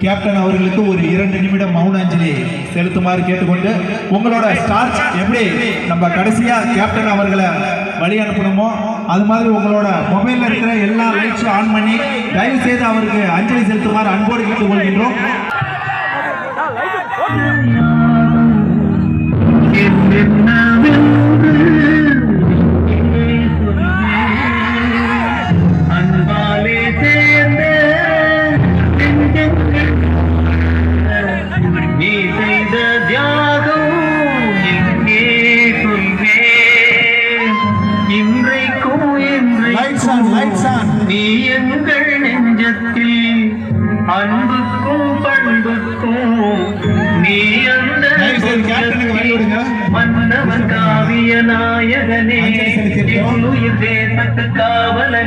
Captain அவர்களுக்கு ஒரு 2 நிமிடம் மௌன அஞ்சலி செலுத்துமாறு கேட்டுக்கொண்டு, உங்களோட ஸ்டார்ச் எப்படி நம்ம கடைசியா கேப்டன் அவர்களை வழி அனுப்பணுமோ அது மாதிரி உங்களோட மொபைல்ல இருக்கிற எல்லா லைட்ஸும் ஆன் பண்ணி தயவு செய்து அவருக்கு அஞ்சலி செலுத்துமாறு அன்போடு கேட்டுக்கொள்கின்றோம். நீ எங்கள் நெஞ்சத்தில் அன்புக்கும் பண்புக்கும் நீ அந்த மன்னவன் காவிய நாயகனே தேசத்து காவலனே.